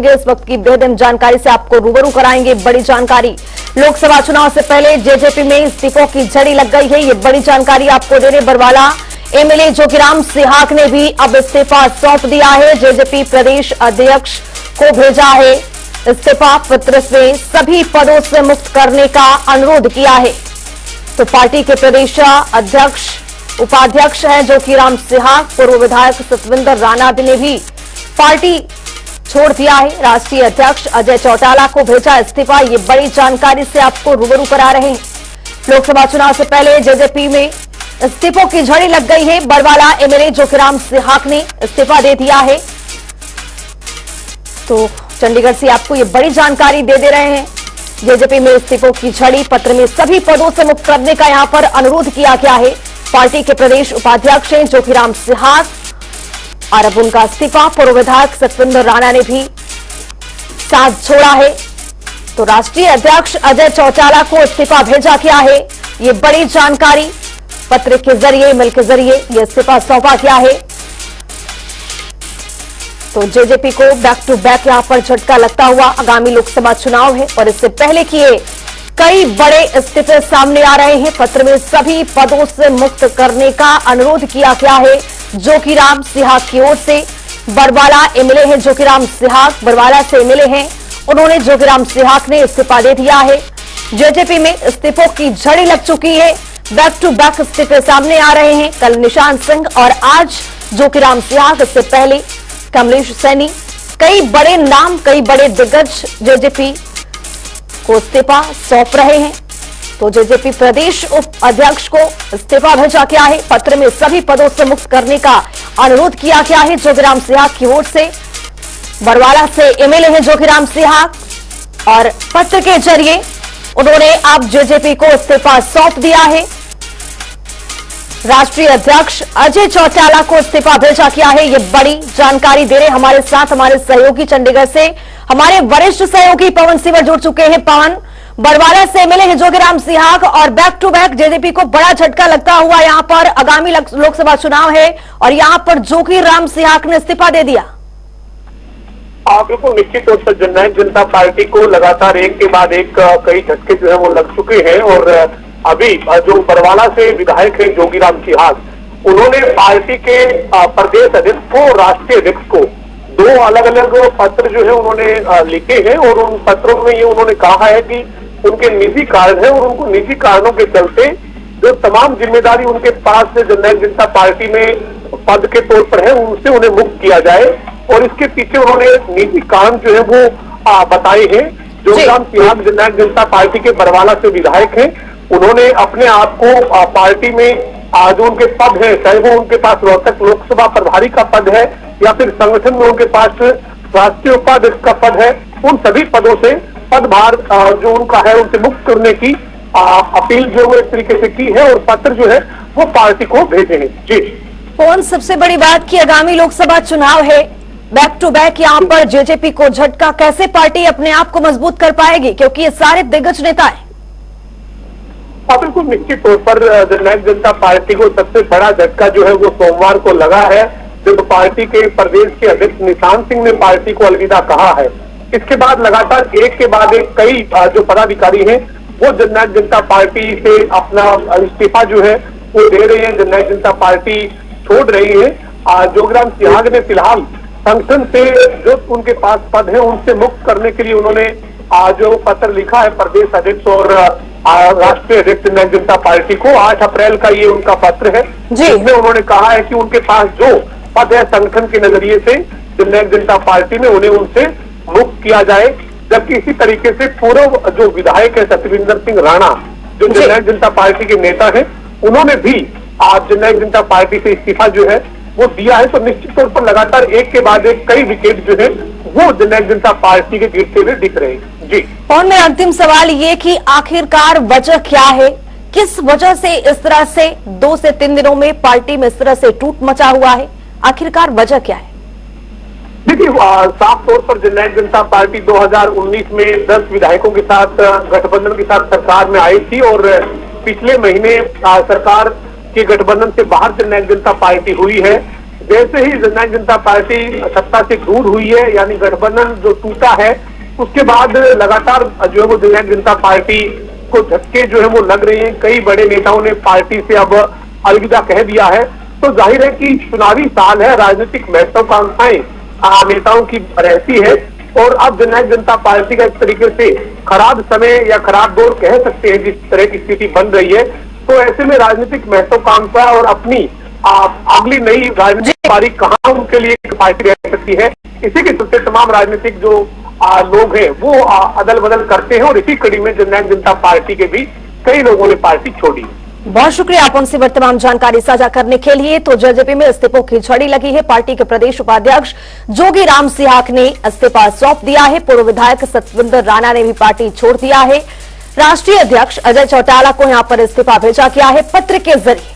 इस वक्त की बेहद अहम जानकारी से आपको रूबरू कराएंगे। बड़ी जानकारी, लोकसभा चुनाव से पहले जेजेपी में इस्तीफों की झड़ी लग गई है। ये बड़ी जानकारी आपको दे रहे बरवाला एमएलए जोगीराम सिहाग ने भी अब इस्तीफा सौंप दिया है। जेजेपी प्रदेश अध्यक्ष को भेजा है इस्तीफा पत्र में सभी पदों से मुक्त करने का अनुरोध किया है। तो पार्टी के प्रदेश अध्यक्ष उपाध्यक्ष है जोगीराम सिहाग, पूर्व विधायक सतविंदर राणा ने भी पार्टी छोड़ दिया है। राष्ट्रीय अध्यक्ष अजय चौटाला को भेजा इस्तीफा। ये बड़ी जानकारी से आपको रूबरू करा रहे हैं। लोकसभा चुनाव से पहले जेजेपी में इस्तीफों की झड़ी लग गई है। बरवाला एमएलए जोगीराम सिहाग ने इस्तीफा दे दिया है। तो चंडीगढ़ से आपको ये बड़ी जानकारी दे रहे हैं। जेजेपी में इस्तीफों की झड़ी, पत्र में सभी पदों से मुक्त करने का यहां पर अनुरोध किया गया है। पार्टी के प्रदेश उपाध्यक्ष हैं जोगीराम सिहाग और अब उनका इस्तीफा पूर्व विधायक सतविंदर राणा ने भी साथ छोड़ा है। तो राष्ट्रीय अध्यक्ष अजय चौटाला को इस्तीफा भेजा गया है। ये बड़ी जानकारी पत्र के जरिए, मेल के जरिए ये इस्तीफा सौंपा गया है। तो जेजेपी को बैक टू बैक यहां पर झटका लगता हुआ आगामी लोकसभा चुनाव है और इससे पहले किए कई बड़े इस्तीफे सामने आ रहे हैं। पत्र में सभी पदों से मुक्त करने का अनुरोध किया गया है जोगीराम सिहाग की ओर से। बरवाला एमएलए हैं जोगीराम सिहाग, बरवाला से एमएलए हैं, उन्होंने जोगीराम सिहाग ने इस्तीफा दे दिया है। जेजेपी में इस्तीफों की झड़ी लग चुकी है। बैक टू बैक इस्तीफे सामने आ रहे हैं। कल निशान सिंह और आज जोगीराम सिहाग, इससे पहले कमलेश सैनी, कई बड़े नाम, कई बड़े दिग्गज जेजेपी को इस्तीफा सौंप रहे हैं। तो जेजेपी प्रदेश उप अध्यक्ष को इस्तीफा भेजा गया है। पत्र में सभी पदों से मुक्त करने का अनुरोध किया गया है जोगीराम सिहाग की ओर से। बरवाला से एमएलए हैं जोगीराम सिहाग और पत्र के जरिए उन्होंने अब जेजेपी को इस्तीफा सौंप दिया है। राष्ट्रीय अध्यक्ष अजय चौटाला को इस्तीफा भेजा गया है। ये बड़ी जानकारी दे रहे हमारे साथ हमारे सहयोगी चंडीगढ़ से हमारे वरिष्ठ सहयोगी पवन सिवर जुड़ चुके हैं। पवन, बरवाला से एमएलए है जोगीराम सिहाग और बैक टू बैक जेजेपी को बड़ा झटका लगता हुआ यहां पर आगामी लोकसभा चुनाव है और यहां पर जोगीराम सिहाग ने इस्तीफा दे दिया। बिल्कुल निश्चित तौर पर जननायक जनता पार्टी को लगातार एक के बाद एक कई झटके जो है वो लग चुके हैं और अभी जो बरवाला से विधायक है जोगीराम सिहाग, उन्होंने पार्टी के प्रदेश अध्यक्ष को, राष्ट्रीय अध्यक्ष को दो अलग अलग पत्र जो है उन्होंने लिखे हैं और उन पत्रों में ये उन्होंने कहा है कि उनके निजी कारण है और उनको निजी कारणों के चलते जो तमाम जिम्मेदारी उनके पास से जननायक जनता पार्टी में पद के तौर पर है उनसे उन्हें मुक्त किया जाए और इसके पीछे उन्होंने निजी कारण जो है वो बताए हैं। जोगीराम सिहाग जननायक जनता पार्टी के बरवाला से विधायक हैं। उन्होंने अपने आप को पार्टी में जो उनके पद है, चाहे वो उनके पास रोहतक लोकसभा प्रभारी का पद है या फिर संगठन में उनके पास राष्ट्रीय उपाध्यक्ष का पद है, उन सभी पदों से पदभार जो उनका है उनसे मुक्त करने की अपील जो एक तरीके से की है और पत्र जो है वो पार्टी को भेजे हैं। जी कौन सबसे बड़ी बात की आगामी लोकसभा चुनाव है, बैक टू बैक यहाँ पर जेजेपी को झटका, कैसे पार्टी अपने आप को मजबूत कर पाएगी क्योंकि ये सारे दिग्गज नेता है। बिल्कुल निश्चित तौर पर जननायक जनता पार्टी को सबसे बड़ा झटका जो है वो सोमवार को लगा है जब पार्टी के प्रदेश के अध्यक्ष निशान सिंह ने पार्टी को अलविदा कहा है। इसके बाद लगातार एक के बाद एक कई जो पदाधिकारी हैं वो जननायक जनता पार्टी से अपना इस्तीफा जो है वो दे रहे हैं, जननायक जनता पार्टी छोड़ रही है। जोगीराम सिहाग ने फिलहाल संगठन से जो उनके पास पद है उनसे मुक्त करने के लिए उन्होंने जो पत्र लिखा है प्रदेश अध्यक्ष और राष्ट्रीय अध्यक्ष जननायक जनता पार्टी को। 8 अप्रैल का ये उनका पत्र है जिसमें उन्होंने कहा है कि उनके पास जो पद है संगठन के नजरिए से जननायक जनता पार्टी में उन्हें उनसे मुक्त किया जाए। जबकि इसी तरीके से पूर्व जो विधायक है सतविंदर सिंह राणा जो जननायक जनता पार्टी के नेता है, उन्होंने भी जननायक जनता पार्टी से इस्तीफा जो है वो दिया है। तो निश्चित तौर पर लगातार एक के बाद एक कई विकेट जो है वो जननायक जनता पार्टी के गिरते हुए दिख रहे हैं। जी और मेरा अंतिम सवाल ये कि आखिरकार वजह क्या है, किस वजह से इस तरह से 2 से 3 दिनों में पार्टी में इस तरह से टूट मचा हुआ है, आखिरकार वजह क्या है? देखिए साफ तौर पर जननायक जनता पार्टी 2019 में 10 विधायकों के साथ गठबंधन के साथ सरकार में आई थी और पिछले महीने सरकार के गठबंधन से बाहर जननायक जनता पार्टी हुई है। जैसे ही जननायक जनता पार्टी सत्ता से दूर हुई है, यानी गठबंधन जो टूटा है, उसके बाद लगातार जो है वो जननायक जनता पार्टी को झटके जो है वो लग रहे हैं। कई बड़े नेताओं ने पार्टी से अब अलविदा कह दिया है। तो जाहिर है कि चुनावी साल है, राजनीतिक महत्वाकांक्षाएं नेताओं की रहती है और अब जननायक जनता पार्टी का एक तरीके से खराब समय या खराब दौर कह सकते हैं, जिस तरह की स्थिति बन रही है। तो ऐसे में राजनीतिक महत्वाकांक्षा और अपनी अगली नई राजनीतिक पारी कहां उनके लिए पार्टी रह सकती है, इसी के चलते तमाम राजनीतिक जो लोग हैं वो अदल बदल करते हैं और इसी कड़ी में जननायक जनता पार्टी के भी कई लोगों ने पार्टी छोड़ी। बहुत शुक्रिया आप उनसे वर्तमान जानकारी साझा करने के लिए। तो जेजेपी में इस्तीफों की झड़ी लगी है। पार्टी के प्रदेश उपाध्यक्ष जोगी राम सिहाग ने इस्तीफा सौंप दिया है। पूर्व विधायक सतविंदर राणा ने भी पार्टी छोड़ दिया है। राष्ट्रीय अध्यक्ष अजय चौटाला को यहां पर इस्तीफा भेजा गया है पत्र के जरिए।